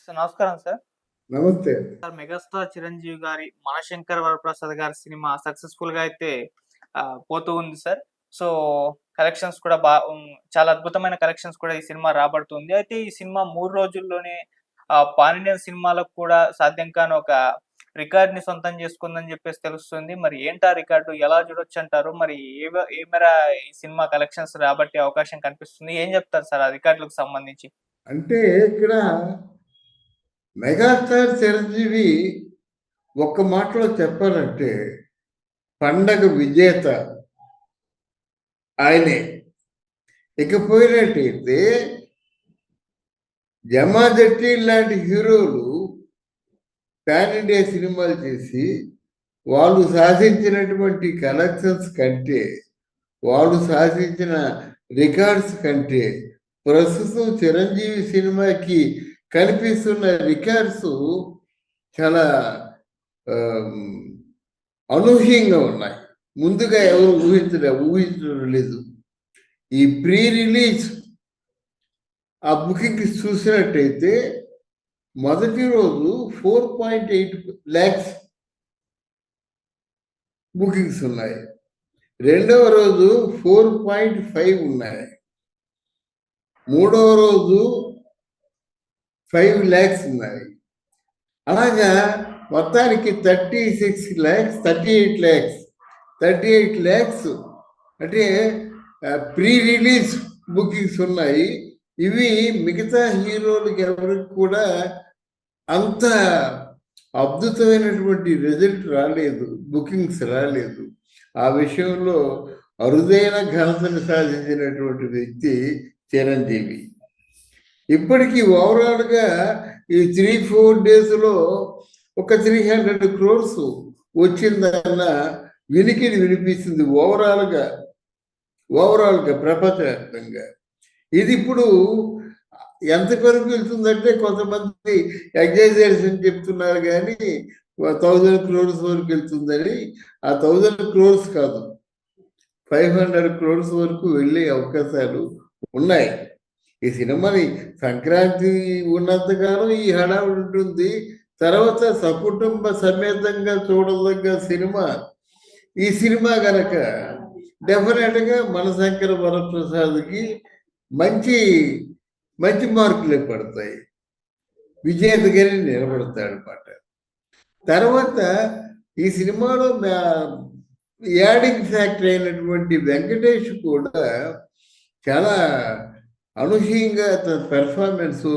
Sir నమస్కారం sir. నమస్తే. Sir megastar Chiranjeevi గారి 'మనశంకర వరప్రసాద్' గారి సినిమా సక్సెస్‌ఫుల్‌గా అయితే పోతూ ఉంది సార్. సో, కలెక్షన్స్ కూడా చాలా అద్భుతమైన కలెక్షన్స్ కూడా ఈ సినిమా రాబడుతుంది. అయితే ఈ సినిమా 3 రోజుల్లోనే పాన్ ఇండియన్ సినిమాలకు కూడా సాధ్యం కాని ఒక రికార్డ్‌ని సొంతం చేసుకుందని చెప్పేసి తెలుస్తుంది. మరి ఏంటా రికార్డు? ఎలా చూడొచ్చంటారు? మరి ఏ మేర ఈ సినిమా కలెక్షన్స్ రాబట్టే అవకాశం కనిపిస్తుంది? ఏం చెప్తారు సార్ ఆ రికార్డులకు సంబంధించి? అంటే ఇక్కడ మెగాస్టార్ చిరంజీవి ఒక్క మాటలో చెప్పాలంటే పండగ విజేత ఆయనే. ఇకపోయినట్టయితే జమాదట్టి లాంటి హీరోలు పాన్ ఇండియా సినిమాలు చేసి వాళ్ళు సాధించినటువంటి కలెక్షన్స్ కంటే, వాళ్ళు సాధించిన రికార్డ్స్ కంటే ప్రస్తుతం చిరంజీవి సినిమాకి కనిపిస్తున్న రికార్డ్స్ చాలా అనూహ్యంగా ఉన్నాయి. ముందుగా ఎవరు ఊహించడం లేదు. ఈ ప్రీ రిలీజ్ ఆ బుకింగ్ చూసినట్టయితే మొదటి రోజు 4.8 lakhs బుకింగ్స్ ఉన్నాయి. రెండవ రోజు 4.5 ఉన్నాయి. మూడవ రోజు 5 lakhs ఉన్నాయి. అలాగా మొత్తానికి 36 lakhs, 38 lakhs అంటే ప్రీ రిలీజ్ బుకింగ్స్ ఉన్నాయి. ఇవి మిగతా హీరోలకి ఎవరికి కూడా అంత అద్భుతమైనటువంటి రిజల్ట్ రాలేదు, బుకింగ్స్ రాలేదు. ఆ విషయంలో అరుదైన ఘనతను సాధించినటువంటి వ్యక్తి చిరంజీవి. ఇప్పటికీ ఓవరాల్గా ఈ 3-4 daysలో ఒక 300 crores వచ్చిందన్న వినికిడి వినిపిస్తుంది ఓవరాల్గా ప్రపంచవ్యాప్తంగా. ఇది ఇప్పుడు ఎంతవరకు వెళ్తుందంటే కొంతమంది ఎగ్జైజేషన్ చెప్తున్నారు, కానీ 1000 crores వరకు వెళ్తుందని. ఆ 1000 crores కాదు, 500 crores వరకు వెళ్ళే అవకాశాలు ఉన్నాయి. ఈ సినిమాని సంక్రాంతి ఉన్నంతకాలం ఈ హడావుడి ఉంటుంది. తర్వాత సకుటుంబ సమేతంగా చూడదగ్గ సినిమా ఈ సినిమా గనక డెఫినెట్గా మనశంకర వరప్రసాద్కి మంచి మార్కులే పడతాయి. విజేతగానే నిలబడతాడు అన్నమాట. తర్వాత ఈ సినిమాలో యాడింగ్ ఫ్యాక్టర్ అయినటువంటి వెంకటేష్ కూడా చాలా అనూహ్యంగా తన పెర్ఫార్మెన్సు,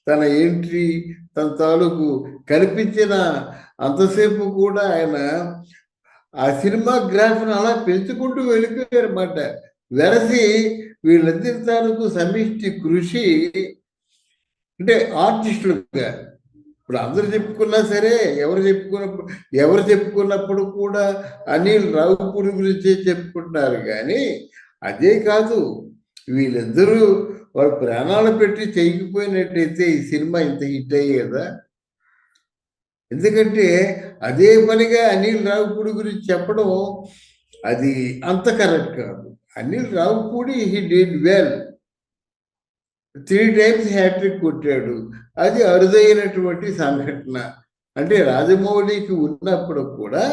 తన ఎంట్రీ, తన తాలూకు కనిపించిన అంతసేపు కూడా ఆయన ఆ సినిమా గ్రాఫ్ను అలా పెంచుకుంటూ వెళ్ళిపోయారు అన్నమాట. వెరసి వీళ్ళందరి తాలూకు సమిష్టి కృషి అంటే ఆర్టిస్టులుగా ఇప్పుడు అందరు చెప్పుకున్నా సరే, ఎవరు చెప్పుకున్నప్పుడు కూడా అనిల్ రావిపూడి గురించే చెప్పుకుంటున్నారు. కానీ అదే కాదు, వీళ్ళిద్దరూ వాళ్ళు ప్రాణాలు పెట్టి చేయకపోయినట్టయితే ఈ సినిమా ఇంత హిట్ అయ్యేదా? ఎందుకంటే అదే పనిగా అనిల్ రావిపూడి గురించి చెప్పడం అది అంత కరెక్ట్ కాదు. Anil Ravipudi he did well, 3 times hat trick కొట్టాడు. అది అరుదైనటువంటి సంఘటన. అంటే రాజమౌళికి ఉన్నప్పుడు కూడా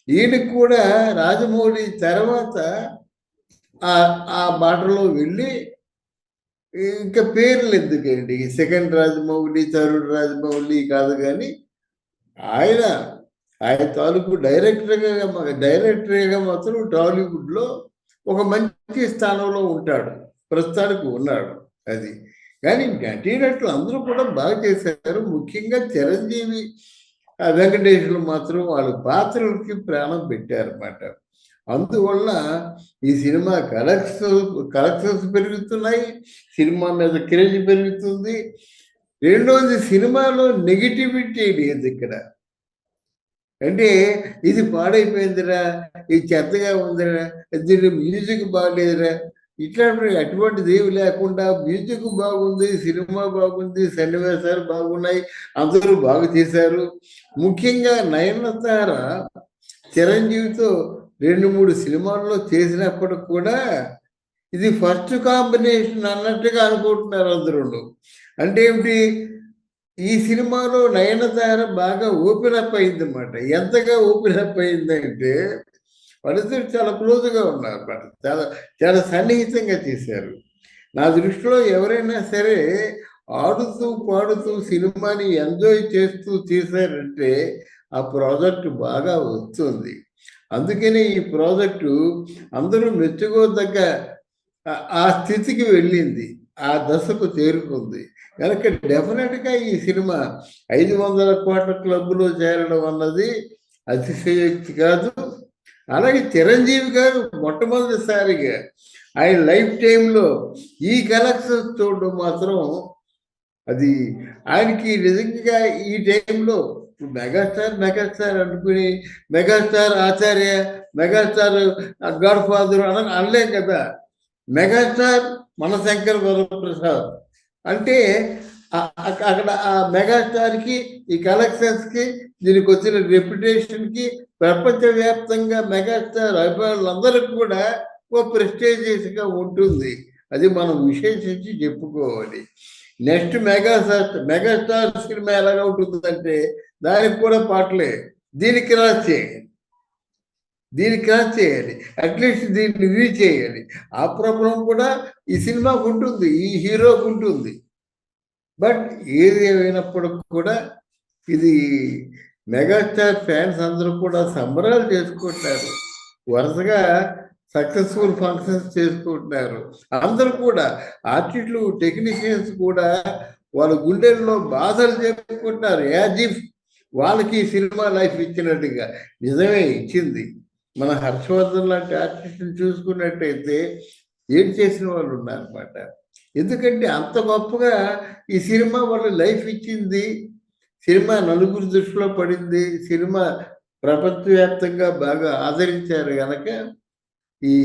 ఈయనకు కూడా రాజమౌళి తర్వాత ఆ బాటలో వెళ్ళి ఇంకా పేర్లు ఎందుకండి, సెకండ్ రాజమౌళి, థర్డ్ రాజమౌళి కాదు, కానీ ఆయన తాలూకు డైరెక్టర్గా మాత్రం టాలీవుడ్లో ఒక మంచి స్థానంలో ఉంటాడు, ప్రస్తుతానికి ఉన్నాడు. అది కానీ నటీనటులు అందరూ కూడా బాగా చేశారు. ముఖ్యంగా చిరంజీవి, వెంకటేశ్వరులు మాత్రం వాళ్ళ పాత్రలకి ప్రాణం పెట్టారన్నమాట. అందువల్ల ఈ సినిమా కలెక్షన్స్ పెరుగుతున్నాయి, సినిమా మీద క్రేజ్ పెరుగుతుంది. రెండోది, సినిమాలో నెగిటివిటీ లేదు ఇక్కడ. అంటే ఇది పాడైపోయిందిరా, ఇది చెత్తగా ఉందిరా, దీని మ్యూజిక్ బాగలేదురా, అటువంటిది ఏమి లేకుండా మ్యూజిక్ బాగుంది, సినిమా బాగుంది, సన్నివేశాలు బాగున్నాయి, అందరూ బాగా చేశారు. ముఖ్యంగా నయనతార చిరంజీవితో 2-3 సినిమాల్లో చేసినప్పటికి కూడా ఇది ఫస్ట్ కాంబినేషన్ అన్నట్టుగా అనుకుంటున్నారు అందరూ. అంటే ఏమిటి, ఈ సినిమాలో నయనతార బాగా ఓపెన్ అప్ అయిందన్నమాట. ఎంతగా ఓపెన్ అప్ అయిందంటే వాళ్ళిద్దరు చాలా క్లోజ్గా ఉన్నారు అన్నమాట. చాలా చాలా సన్నిహితంగా చేశారు. నా దృష్టిలో ఎవరైనా సరే ఆడుతూ పాడుతూ సినిమాని ఎంజాయ్ చేస్తూ చేశారంటే ఆ ప్రాజెక్టు బాగా వస్తుంది. అందుకనే ఈ ప్రాజెక్టు అందరూ మెచ్చుకోదగ్గ ఆ స్థితికి వెళ్ళింది. ఆ దశకు చేరుకుంది. కనుక డెఫినెట్‌గా ఈ సినిమా 500 కోట్ల క్లబ్‌లో చేరడం అన్నది అతిశయోక్తి కాదు. అలాగే చిరంజీవి గారు మొట్టమొదటిసారిగా ఆయన లైఫ్ టైంలో ఈ కలెక్షన్స్ చూడడం మాత్రం అది ఆయనకి నిజంగా ఈ టైంలో మెగాస్టార్ అనుకుని మెగాస్టార్ ఆచార్య, మెగాస్టార్ గాడ్ ఫాదర్ అనలేం కదా! మెగాస్టార్ మనశంకర్ వరప్రసాద్ అంటే అక్కడ ఆ మెగాస్టార్కి ఈ కలెక్షన్స్కి దీనికి వచ్చిన రెప్యుటేషన్కి ప్రపంచవ్యాప్తంగా మెగాస్టార్ అభిమానులందరికీ కూడా ఓ ప్రెస్టేజియస్గా ఉంటుంది. అది మనం విశేషించి చెప్పుకోవాలి. నెక్స్ట్ మెగాస్టార్ సినిమా ఎలాగ ఉంటుందంటే దానికి కూడా పాటలే. దీనికి క్రాస్ చేయాలి అట్లీస్ట్ దీన్ని రిలీజ్ చేయాలి. ఆ ప్రాబ్లం కూడా ఈ సినిమాకు ఉంటుంది, ఈ హీరోకు ఉంటుంది. బట్ ఏది ఏమైనప్పటికి కూడా ఇది మెగాస్టార్ ఫ్యాన్స్ అందరూ కూడా సంబరాలు చేసుకుంటున్నారు. వరుసగా సక్సెస్ఫుల్ ఫంక్షన్స్ చేసుకుంటున్నారు. అందరూ కూడా ఆర్టిస్టులు, టెక్నీషియన్స్ కూడా వాళ్ళ గుండెల్లో బాధలు చెప్పుకుంటున్నారు. యాజ్ ఇఫ్ వాళ్ళకి సినిమా లైఫ్ ఇచ్చినట్టుగా. నిజమే ఇచ్చింది. మన హర్షవర్ధన్ లాంటి ఆర్టిస్టులు చూసుకున్నట్టయితే ఏడ్ చేసిన వాళ్ళు ఉన్నారన్నమాట. ఎందుకంటే అంత గొప్పగా ఈ సినిమా వాళ్ళ లైఫ్ ఇచ్చింది. సినిమా నలుగురు దృష్టిలో పడింది. సినిమా ప్రపంచవ్యాప్తంగా బాగా ఆదరించారు గనక ఈ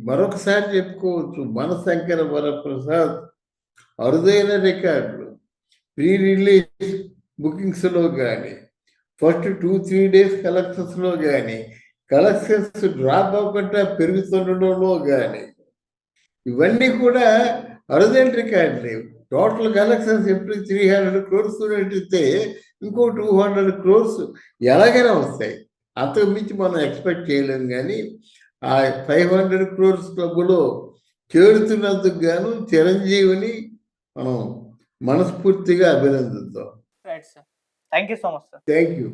మరొకసారి చెప్పుకోవచ్చు మనశంకర వరప్రసాద్ అరుదైన రికార్డులు ప్రీ రిలీజ్ బుకింగ్స్లో కానీ ఫస్ట్ 2-3 డేస్ కలెక్షన్స్లో కానీ కలెక్షన్స్ డ్రాప్ అవ్వకుండా పెరుగుతుండడంలో కానీ ఇవన్నీ కూడా అరుదైన రికార్డులే. టోటల్ కలెక్షన్స్ ఎప్పుడు 300 క్రోర్స్ ఉన్నట్టయితే ఇంకో 200 క్రోర్స్ ఎలాగైనా వస్తాయి. అంతకు మించి మనం ఎక్స్పెక్ట్ చేయలేం. కానీ ఆ 500 క్రోర్స్ క్లబ్‌లో చేరుతున్నందుకు గాను చిరంజీవిని మనం మనస్ఫూర్తిగా అభినందిద్దాం. Right sir. Thank you so much sir. Thank you.